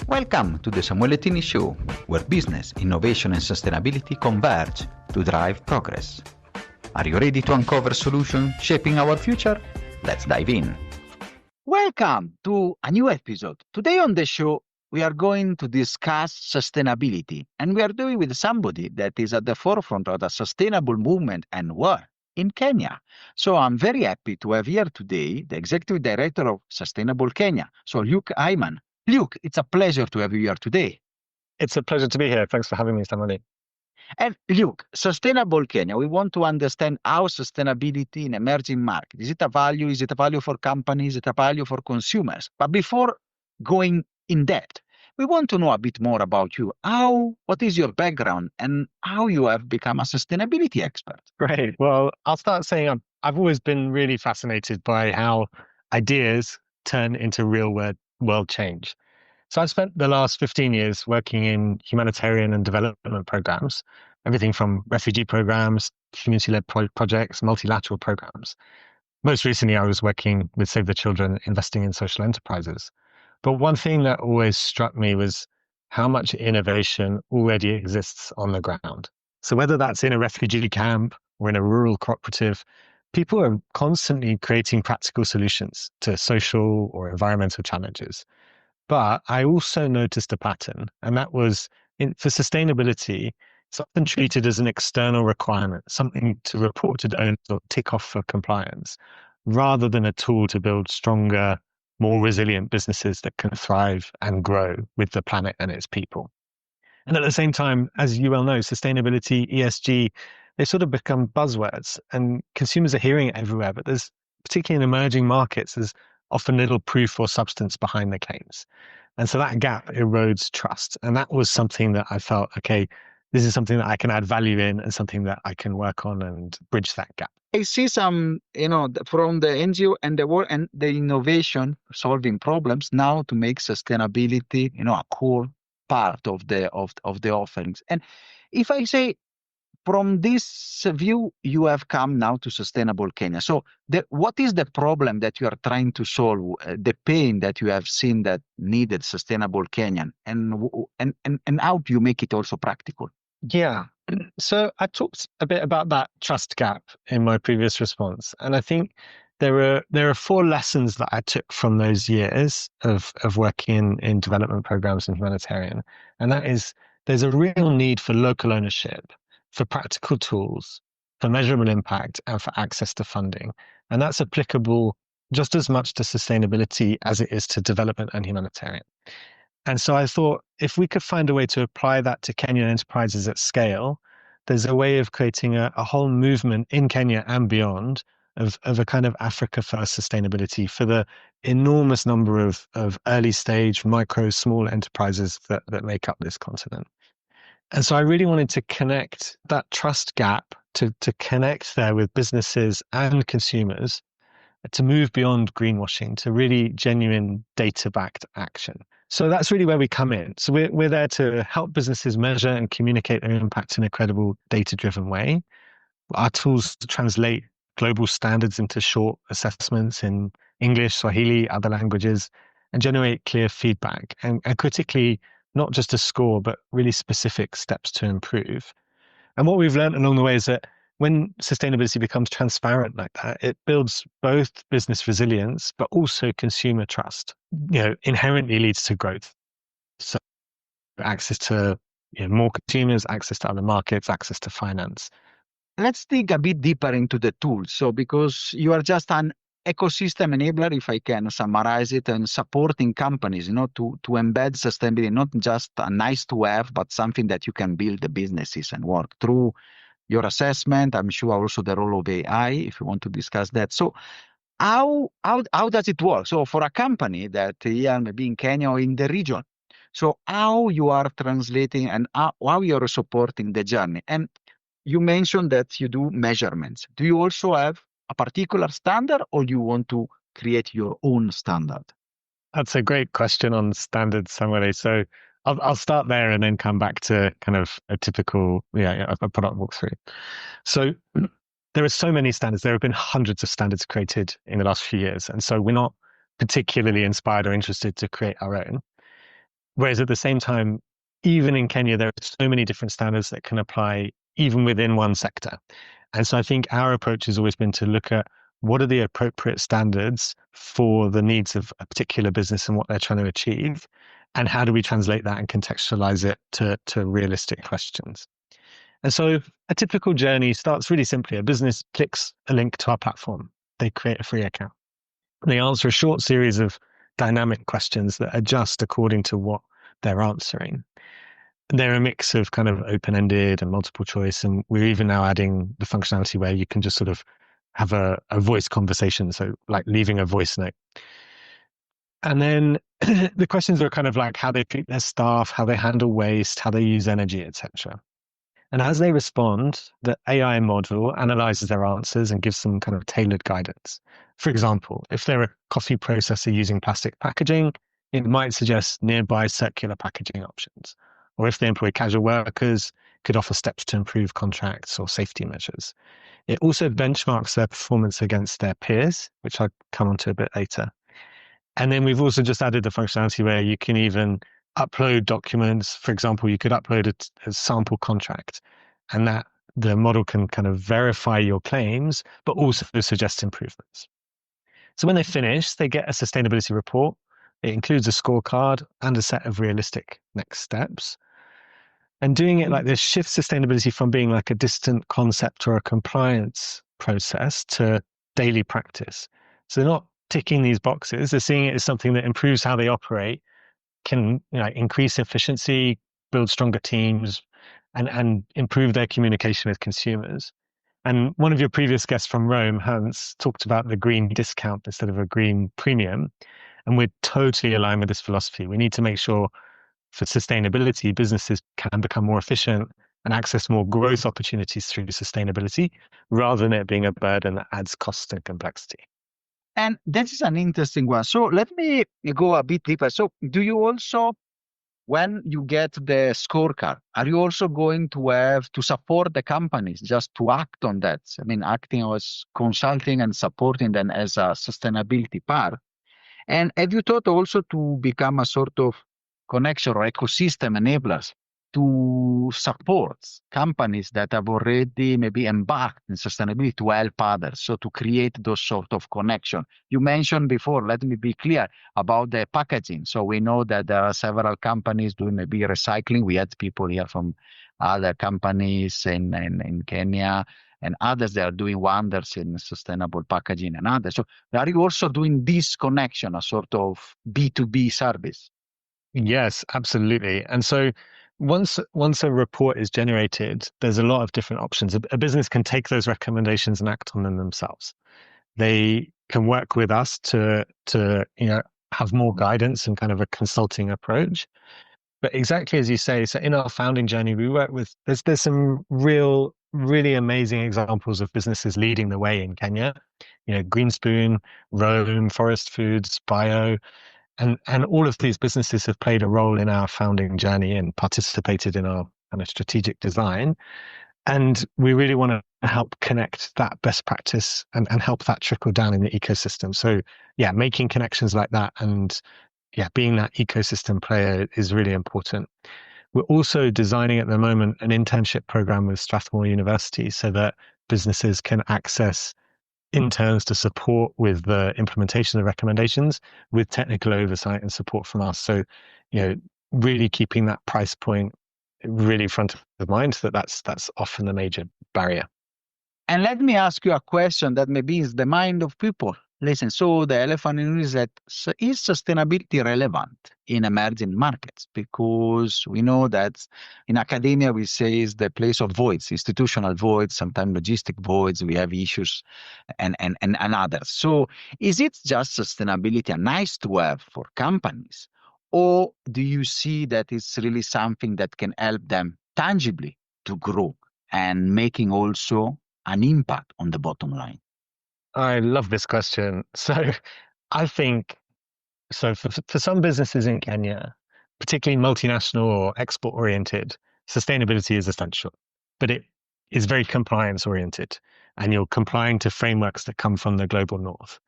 Welcome to the Samueletini Show, where business, innovation and sustainability converge to drive progress. Are you ready to uncover solutions shaping our future? Let's dive in. Welcome to a new episode. Today on the show, we are going to discuss sustainability, and we are doing with somebody that is at the forefront of the sustainable movement and work in Kenya. So I'm very happy to have here today the Executive Director of Sustainable Kenya, so Luke Hayman. Luke, it's a pleasure to have you here today. It's a pleasure to be here. Thanks for having me, Stanley. And Luke, Sustainable Kenya, we want to understand how sustainability in emerging markets, is it a value? Is it a value for companies? Is it a value for consumers? But before going in depth, we want to know a bit more about you. What is your background and how you have become a sustainability expert? Great. Well, I'll start saying I've always been really fascinated by how ideas turn into real world change. So I've spent the last 15 years working in humanitarian and development programs, everything from refugee programs, community-led projects, multilateral programs. Most recently, I was working with Save the Children, investing in social enterprises. But one thing that always struck me was how much innovation already exists on the ground. So whether that's in a refugee camp or in a rural cooperative, people are constantly creating practical solutions to social or environmental challenges. But I also noticed a pattern, and that was for sustainability, it's often treated as an external requirement, something to report to donors or tick off for compliance, rather than a tool to build stronger, more resilient businesses that can thrive and grow with the planet and its people. And at the same time, as you well know, sustainability, ESG, they sort of become buzzwords, and consumers are hearing it everywhere, but there's, particularly in emerging markets, there's often little proof or substance behind the claims. And so that gap erodes trust. And that was something that I felt, okay, this is something that I can add value in and something that I can work on and bridge that gap. I see some, from the NGO and the work and the innovation solving problems now to make sustainability, a core part of the offerings. And if I say, from this view, you have come now to Sustainable Kenya. So what is the problem that you are trying to solve, the pain that you have seen that needed Sustainable Kenyan, and how do you make it also practical? Yeah. So I talked a bit about that trust gap in my previous response. And I think there are 4 lessons that I took from those years of working in development programs and humanitarian. And that is, there's a real need for local ownership, for practical tools, for measurable impact, and for access to funding. And that's applicable just as much to sustainability as it is to development and humanitarian. And so I thought, if we could find a way to apply that to Kenyan enterprises at scale, there's a way of creating a whole movement in Kenya and beyond of a kind of Africa first sustainability for the enormous number of early stage, micro, small enterprises that make up this continent. And so I really wanted to connect that trust gap to connect there with businesses and consumers, to move beyond greenwashing to really genuine data-backed action. So that's really where we come in. So we're there to help businesses measure and communicate their impact in a credible, data-driven way. Our tools to translate global standards into short assessments in English, Swahili, other languages, and generate clear feedback. And critically, not just a score, but really specific steps to improve. And what we've learned along the way is that when sustainability becomes transparent like that, it builds both business resilience, but also consumer trust. Inherently leads to growth. So access to more consumers, access to other markets, access to finance. Let's dig a bit deeper into the tools. So because you are just an ecosystem enabler, if I can summarize it, and supporting companies, to embed sustainability, not just a nice to have, but something that you can build the businesses and work through your assessment. I'm sure also the role of AI, if you want to discuss that. So how does it work? So for a company that here maybe in Kenya or in the region, so how you are translating and how you are supporting the journey? And you mentioned that you do measurements. Do you also have a particular standard, or do you want to create your own standard? That's a great question on standards, Samuel. So I'll start there and then come back to kind of a typical a product walkthrough. So there are so many standards. There have been hundreds of standards created in the last few years. And so we're not particularly inspired or interested to create our own. Whereas at the same time, even in Kenya, there are so many different standards that can apply even within one sector. And so I think our approach has always been to look at what are the appropriate standards for the needs of a particular business and what they're trying to achieve, and how do we translate that and contextualize it to realistic questions. And so a typical journey starts really simply. A business clicks a link to our platform. They create a free account. They answer a short series of dynamic questions that adjust according to what they're answering. They're a mix of kind of open-ended and multiple choice. And we're even now adding the functionality where you can just sort of have a voice conversation. So like leaving a voice note. And then the questions are kind of like how they treat their staff, how they handle waste, how they use energy, etc. And as they respond, the AI model analyzes their answers and gives them kind of tailored guidance. For example, if they're a coffee processor using plastic packaging, it might suggest nearby circular packaging options. Or if they employ casual workers, could offer steps to improve contracts or safety measures. It also benchmarks their performance against their peers, which I'll come on to a bit later. And then we've also just added the functionality where you can even upload documents. For example, you could upload a sample contract, and that the model can kind of verify your claims, but also suggest improvements. So when they finish, they get a sustainability report. It includes a scorecard and a set of realistic next steps. And doing it like this shifts sustainability from being like a distant concept or a compliance process to daily practice. So they're not ticking these boxes. They're seeing it as something that improves how they operate, can increase efficiency, build stronger teams, and improve their communication with consumers. And one of your previous guests from Rome, Hans, talked about the green discount instead of a green premium. And we're totally aligned with this philosophy. We need to make sure for sustainability, businesses can become more efficient and access more growth opportunities through sustainability, rather than it being a burden that adds cost and complexity. And this is an interesting one. So let me go a bit deeper. So do you also, when you get the scorecard, are you also going to have to support the companies just to act on that? I mean, acting as consulting and supporting them as a sustainability part. And have you thought also to become a sort of connection or ecosystem enablers to support companies that have already maybe embarked in sustainability to help others, so to create those sort of connection? You mentioned before, let me be clear about the packaging. So we know that there are several companies doing maybe recycling. We had people here from other companies in Kenya and others that are doing wonders in sustainable packaging and others. So are you also doing this connection, a sort of B2B service? Yes, absolutely. And so once a report is generated, there's a lot of different options. A business can take those recommendations and act on them themselves. They can work with us to have more guidance and kind of a consulting approach. But exactly as you say, so in our founding journey, we work with there's some really amazing examples of businesses leading the way in Kenya. Greenspoon, Rome, Forest Foods, Bio. And all of these businesses have played a role in our founding journey and participated in our kind of strategic design. And we really want to help connect that best practice and help that trickle down in the ecosystem. So yeah, making connections like that and being that ecosystem player is really important. We're also designing at the moment an internship program with Strathmore University so that businesses can access interns to support with the implementation of recommendations with technical oversight and support from us. So, really keeping that price point really front of mind, that's often the major barrier. And let me ask you a question that maybe is the mind of people. Listen, so the elephant in the room is that is sustainability relevant in emerging markets? Because we know that in academia, we say is the place of voids, institutional voids, sometimes logistic voids. We have issues and others. So is it just sustainability a nice to have for companies? Or do you see that it's really something that can help them tangibly to grow and making also an impact on the bottom line? I love this question. So I think, so for some businesses in Kenya, particularly multinational or export oriented, sustainability is essential, but it is very compliance oriented and you're complying to frameworks that come from the global north.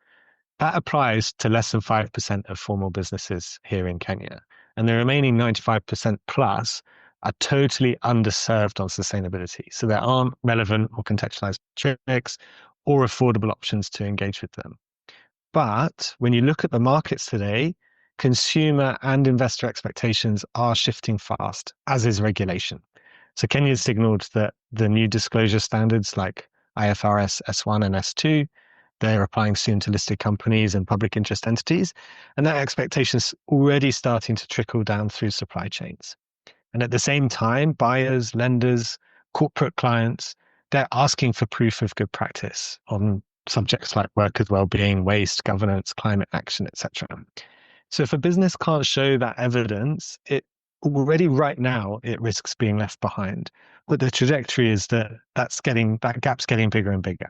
That applies to less than 5% of formal businesses here in Kenya. And the remaining 95% plus are totally underserved on sustainability. So there aren't relevant or contextualized metrics or affordable options to engage with them. But when you look at the markets today, consumer and investor expectations are shifting fast, as is regulation. So Kenya signaled that the new disclosure standards like IFRS S1 and S2, they're applying soon to listed companies and public interest entities. And that expectation is already starting to trickle down through supply chains. And at the same time, buyers, lenders, corporate clients, they're asking for proof of good practice on subjects like workers' well-being, waste, governance, climate action, etc. So if a business can't show that evidence, it already right now it risks being left behind. But the trajectory is that gap's getting bigger and bigger.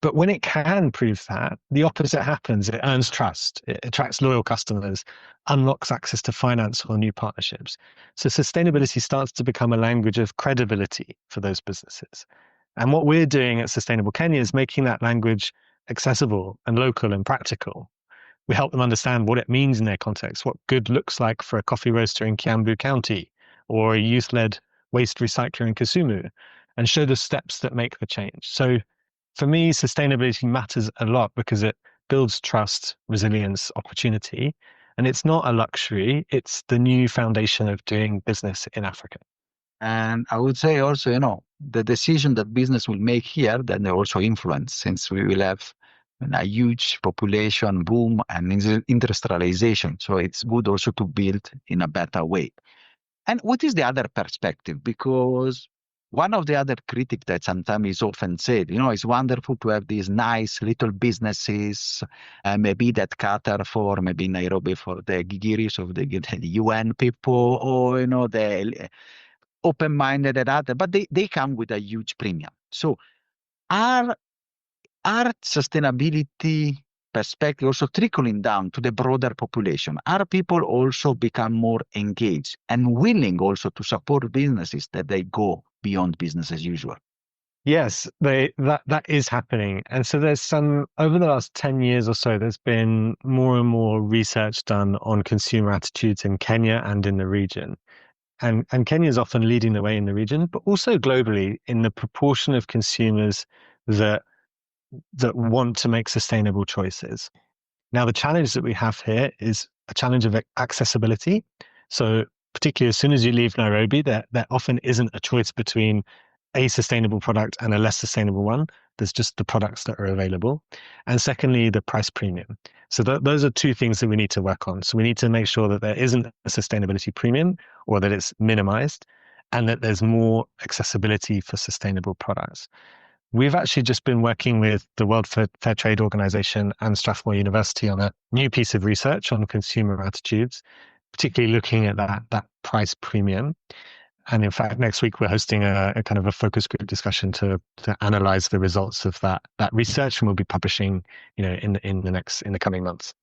But when it can prove that, the opposite happens. It earns trust, it attracts loyal customers, unlocks access to finance or new partnerships. So sustainability starts to become a language of credibility for those businesses. And what we're doing at Sustainable Kenya is making that language accessible and local and practical. We help them understand what it means in their context, what good looks like for a coffee roaster in Kiambu County or a youth-led waste recycler in Kisumu, and show the steps that make the change. So for me, sustainability matters a lot because it builds trust, resilience, opportunity. And it's not a luxury, it's the new foundation of doing business in Africa. And I would say also, the decision that business will make here, then they also influence, since we will have a huge population boom and industrialization. So it's good also to build in a better way. And what is the other perspective? Because one of the other critics that sometimes is often said, it's wonderful to have these nice little businesses, maybe that cater for maybe Nairobi for the gigiris of the UN people, or, the open-minded and other, but they come with a huge premium. So are sustainability perspective also trickling down to the broader population? Are people also become more engaged and willing also to support businesses that they go beyond business as usual? Yes, that is happening. And so there's some, over the last 10 years or so, there's been more and more research done on consumer attitudes in Kenya and in the region. And Kenya is often leading the way in the region, but also globally in the proportion of consumers that want to make sustainable choices. Now, the challenge that we have here is a challenge of accessibility. So particularly as soon as you leave Nairobi, there often isn't a choice between a sustainable product and a less sustainable one. There's just the products that are available. And secondly, the price premium. So those are two things that we need to work on. So we need to make sure that there isn't a sustainability premium or that it's minimized and that there's more accessibility for sustainable products. We've actually just been working with the World Fair Trade Organization and Strathmore University on a new piece of research on consumer attitudes, particularly looking at that price premium. And in fact, next week we're hosting a kind of a focus group discussion to analyze the results of that research, and we'll be publishing, in the coming months.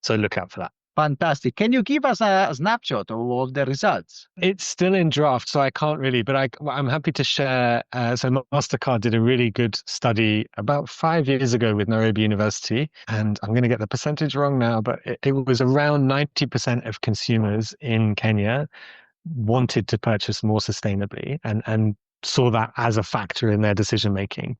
So look out for that. Fantastic. Can you give us a snapshot of the results? It's still in draft, so I can't really, but I'm happy to share. So MasterCard did a really good study about 5 years ago with Nairobi University, and I'm going to get the percentage wrong now, but it was around 90% of consumers in Kenya wanted to purchase more sustainably and saw that as a factor in their decision making.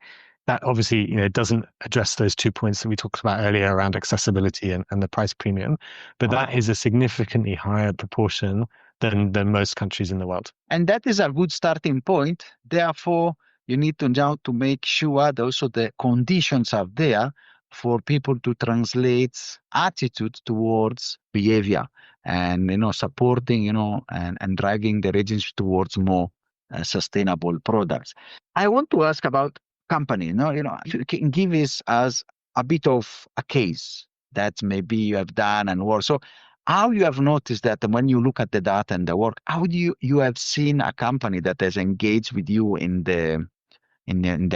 That obviously, doesn't address those 2 points that we talked about earlier around accessibility and the price premium, but that is a significantly higher proportion than most countries in the world. And that is a good starting point. Therefore, you need to now to make sure that also the conditions are there for people to translate attitude towards behavior and, supporting, and driving the regions towards more sustainable products. I want to ask about company, if you can give us a bit of a case that maybe you have done and work. So how you have noticed that when you look at the data and the work, how do you have seen a company that has engaged with you in the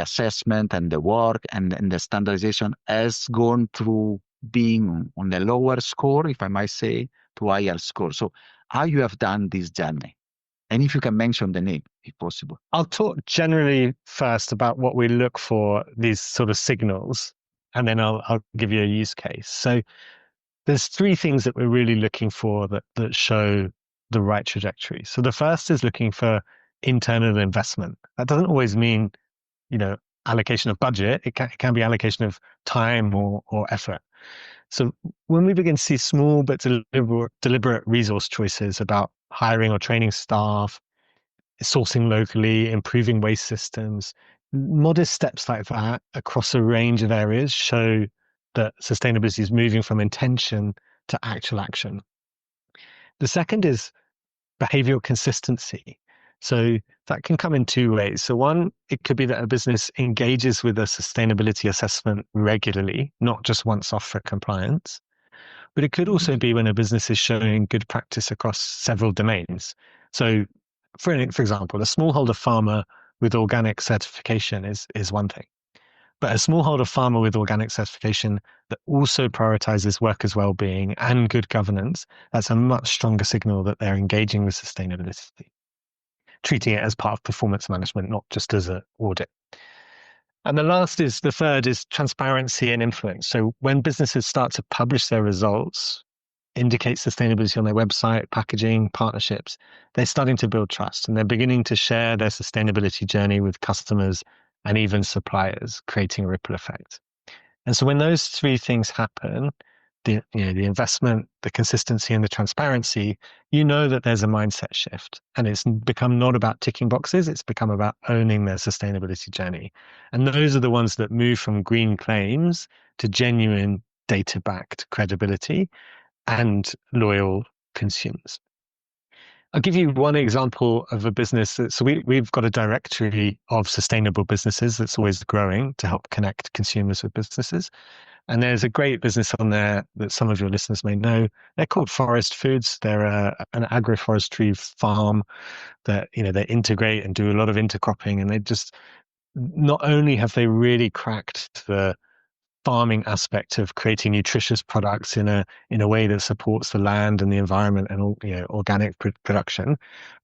assessment and the work and the standardization has gone through being on the lower score, if I might say, to higher score? So how you have done this journey? And if you can mention the name, if possible. I'll talk generally first about what we look for, these sort of signals. and then I'll give you a use case. So there's three things that we're really looking for that show the right trajectory. So the first is looking for internal investment. That doesn't always mean, allocation of budget. It can be allocation of time or effort. So when we begin to see small but deliberate resource choices about hiring or training staff, sourcing locally, improving waste systems, modest steps like that across a range of areas show that sustainability is moving from intention to actual action. The second is behavioral consistency. So that can come in two ways. So one, it could be that a business engages with a sustainability assessment regularly, not just once off for compliance. But it could also be when a business is showing good practice across several domains. So for example, a smallholder farmer with organic certification is one thing. But a smallholder farmer with organic certification that also prioritizes workers' well-being and good governance, that's a much stronger signal that they're engaging with sustainability, treating it as part of performance management, not just as an audit. And the third is transparency and influence. So when businesses start to publish their results, indicate sustainability on their website, packaging, partnerships, they're starting to build trust and they're beginning to share their sustainability journey with customers and even suppliers, creating a ripple effect. And so when those three things happen, the investment, the consistency, and the transparency, you know that there's a mindset shift. And it's become not about ticking boxes, it's become about owning their sustainability journey. And those are the ones that move from green claims to genuine data-backed credibility and loyal consumers. I'll give you one example of a business. So we've got a directory of sustainable businesses that's always growing to help connect consumers with businesses. And there's a great business on there that some of your listeners may know. They're called Forest Foods. They're an agroforestry farm that, they integrate and do a lot of intercropping. And they just, not only have they really cracked the farming aspect of creating nutritious products in a way that supports the land and the environment and organic production,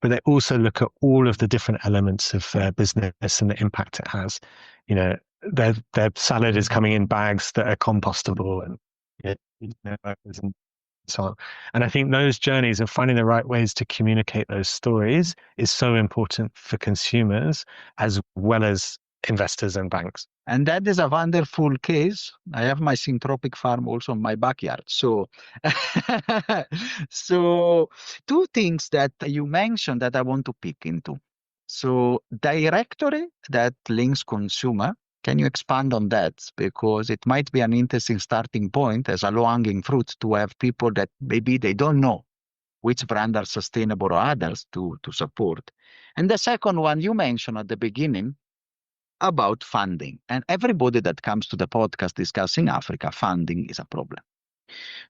but they also look at all of the different elements of their business and the impact it has. Their salad is coming in bags that are compostable and so on. And I think those journeys and finding the right ways to communicate those stories is so important for consumers as well as investors and banks. And that is a wonderful case. I have my synthropic farm also in my backyard. So, so two things that you mentioned that I want to pick into. So directory that links consumer. Can you expand on that? Because it might be an interesting starting point as a low-hanging fruit to have people that maybe they don't know which brand are sustainable or others to support. And the second one you mentioned at the beginning, about funding. And everybody that comes to the podcast discussing Africa, funding is a problem.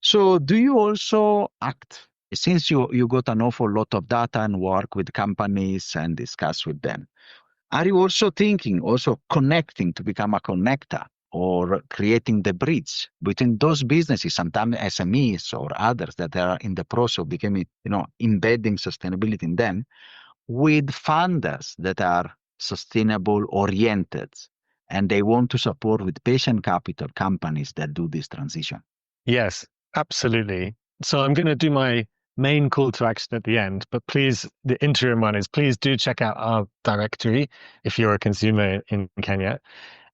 So do you also act, since you got an awful lot of data and work with companies and discuss with them, are you also thinking, also connecting to become a connector or creating the bridge between those businesses, sometimes SMEs or others that are in the process of becoming, embedding sustainability in them, with funders that are sustainable oriented and they want to support with patient capital companies that do this transition? Yes, absolutely. So I'm going to do my main call to action at the end, but please, the interim one is please do check out our directory if you're a consumer in Kenya.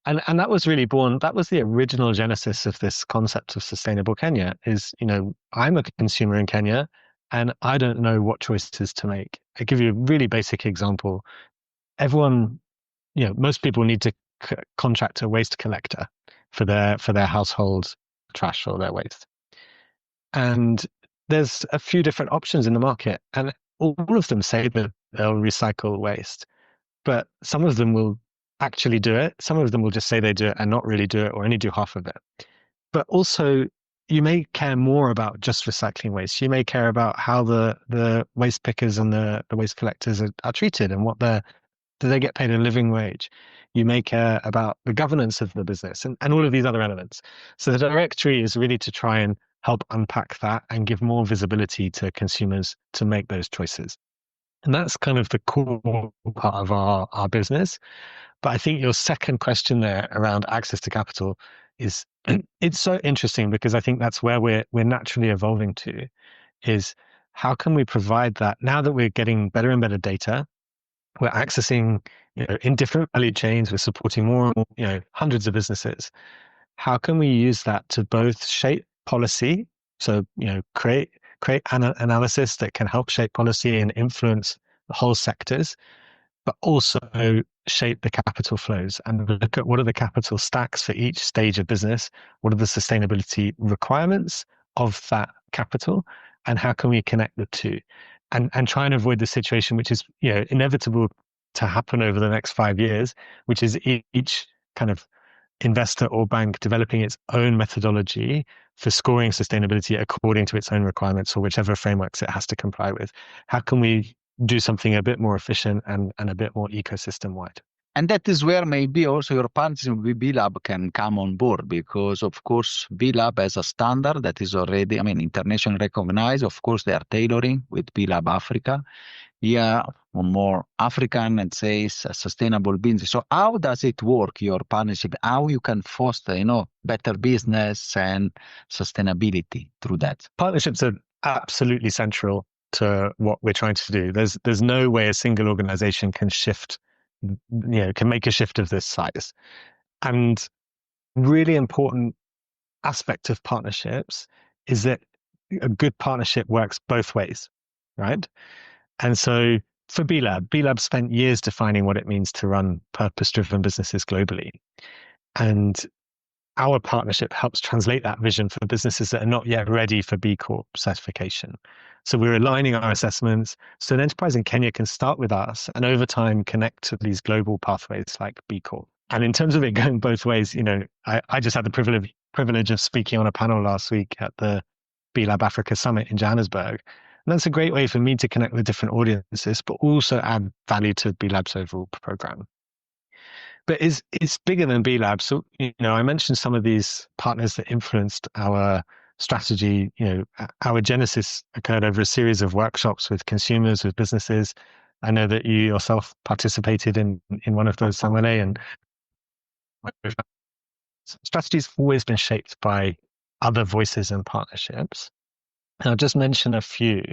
And that was really that was the original genesis of this concept of sustainable Kenya is, I'm a consumer in Kenya and I don't know what choices to make. I give you a really basic example. Everyone, most people need to contract a waste collector for their household trash or their waste. And there's a few different options in the market, and all of them say that they'll recycle waste, but some of them will actually do it. Some of them will just say they do it and not really do it or only do half of it. But also, you may care more about just recycling waste. You may care about how the waste pickers and the waste collectors are treated and do they get paid a living wage. You may care about the governance of the business and all of these other elements. So the directory is really to try and help unpack that and give more visibility to consumers to make those choices. And that's kind of the core part of our business. But I think your second question there around access to capital is it's so interesting because I think that's where we're naturally evolving to, is how can we provide that now that we're getting better and better data, we're accessing, in different value chains, we're supporting more and more, hundreds of businesses. How can we use that to both shape policy? So, create analysis that can help shape policy and influence the whole sectors, but also shape the capital flows and look at what are the capital stacks for each stage of business, what are the sustainability requirements of that capital, and how can we connect the two, and try and avoid the situation which is inevitable to happen over the next 5 years, which is each kind of investor or bank developing its own methodology for scoring sustainability according to its own requirements or whichever frameworks it has to comply with. How can we do something a bit more efficient and a bit more ecosystem wide? And that is where maybe also your partnership with B-Lab can come on board because, of course, B-Lab has a standard that is already, I mean, internationally recognized. Of course, they are tailoring with B-Lab Africa. Here, more African and says sustainable business. So how does it work, your partnership? How you can foster, better business and sustainability through that? Partnerships are absolutely central to what we're trying to do. There's no way a single organization can can make a shift of this size. And really important aspect of partnerships is that a good partnership works both ways, right? And so for B-Lab spent years defining what it means to run purpose-driven businesses globally. And our partnership helps translate that vision for businesses that are not yet ready for B Corp certification. So we're aligning our assessments so an enterprise in Kenya can start with us and over time connect to these global pathways like B Corp. And in terms of it going both ways, I just had the privilege of speaking on a panel last week at the B-Lab Africa Summit in Johannesburg. And that's a great way for me to connect with different audiences, but also add value to B-Lab's overall program. But it's bigger than B-Lab. So, I mentioned some of these partners that influenced our strategy. Our genesis occurred over a series of workshops with consumers, with businesses. I know that you yourself participated in one of those, Samuele, and strategy's always been shaped by other voices and partnerships. And I'll just mention a few.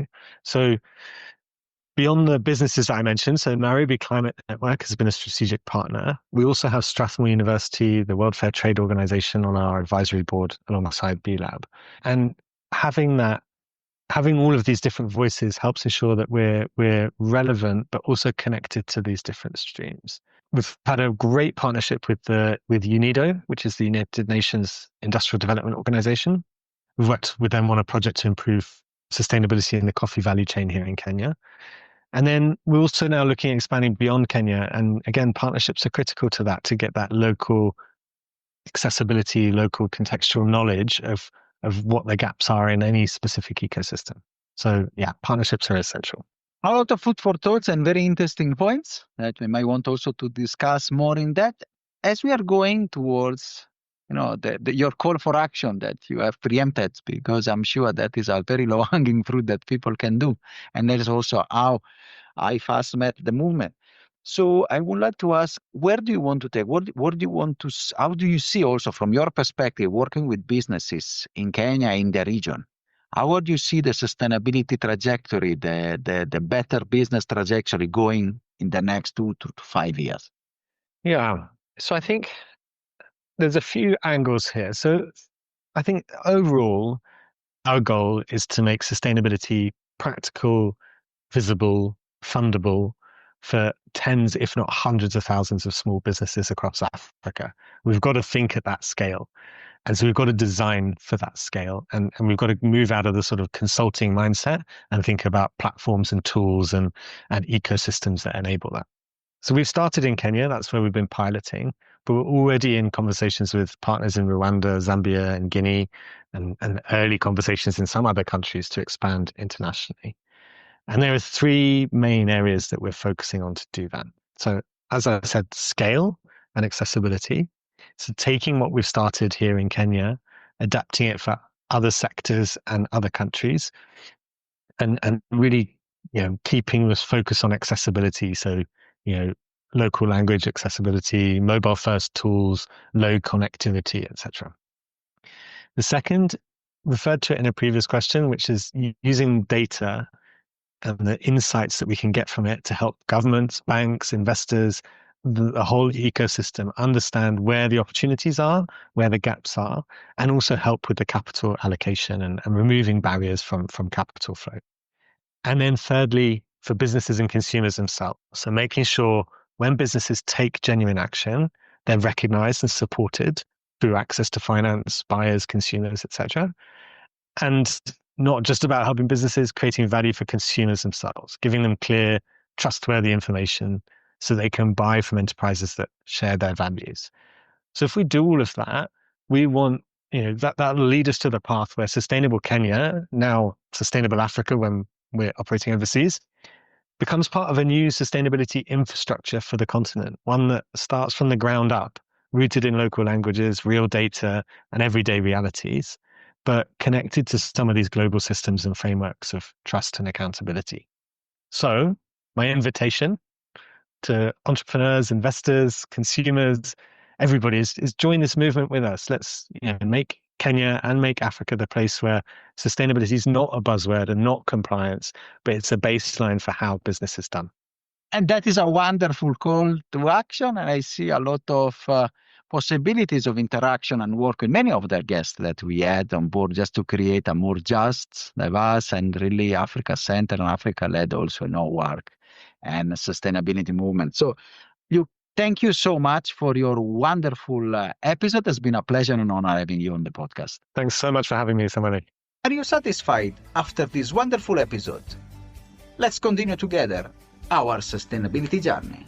So beyond the businesses that I mentioned, so Nairobi Climate Network has been a strategic partner. We also have Strathmore University, the World Fair Trade Organization, on our advisory board alongside B-Lab. And having all of these different voices helps ensure that we're relevant, but also connected to these different streams. We've had a great partnership with UNIDO, which is the United Nations Industrial Development Organization. We've worked with them on a project to improve sustainability in the coffee value chain here in Kenya. And then we're also now looking at expanding beyond Kenya. And again, partnerships are critical to that, to get that local accessibility, local contextual knowledge of what the gaps are in any specific ecosystem. So yeah, partnerships are essential. A lot of food for thoughts and very interesting points that we might want also to discuss more in depth as we are going towards your call for action that you have preempted, because I'm sure that is a very low hanging fruit that people can do. And that is also how I first met the movement. So I would like to ask, where do you want to take, what do you want to, how do you see also from your perspective, working with businesses in Kenya, in the region? How would you see the sustainability trajectory, the better business trajectory going in the next 2 to 5 years? Yeah. So I think there's a few angles here. So I think overall, our goal is to make sustainability practical, visible, fundable for tens, if not hundreds of thousands of small businesses across Africa. We've got to think at that scale. And so we've got to design for that scale. And we've got to move out of the sort of consulting mindset and think about platforms and tools and ecosystems that enable that. So we've started in Kenya. That's where we've been piloting. But we're already in conversations with partners in Rwanda, Zambia, and Guinea, and early conversations in some other countries to expand internationally. And there are three main areas that we're focusing on to do that. So as I said, scale and accessibility. So taking what we've started here in Kenya, adapting it for other sectors and other countries, and really, keeping this focus on accessibility. So, local language accessibility, mobile first tools, low connectivity, etc. The second, referred to it in a previous question, which is using data and the insights that we can get from it to help governments, banks, investors, the whole ecosystem understand where the opportunities are, where the gaps are, and also help with the capital allocation and removing barriers from capital flow. And then thirdly, for businesses and consumers themselves. So making sure when businesses take genuine action, they're recognized and supported through access to finance, buyers, consumers, etc. And not just about helping businesses, creating value for consumers themselves, giving them clear, trustworthy information so they can buy from enterprises that share their values. So if we do all of that, we want, that'll lead us to the path where sustainable Kenya, now sustainable Africa when we're operating overseas, becomes part of a new sustainability infrastructure for the continent, one that starts from the ground up, rooted in local languages, real data, and everyday realities, but connected to some of these global systems and frameworks of trust and accountability. So my invitation to entrepreneurs, investors, consumers, everybody is join this movement with us. Let's make Kenya and make Africa the place where sustainability is not a buzzword and not compliance, but it's a baseline for how business is done. And that is a wonderful call to action. And I see a lot of possibilities of interaction and work with many of the guests that we had on board just to create a more just, diverse, and really Africa-centered and Africa-led also work and sustainability movement. So thank you so much for your wonderful episode. It's been a pleasure and honor having you on the podcast. Thanks so much for having me, Samani. Are you satisfied after this wonderful episode? Let's continue together our sustainability journey.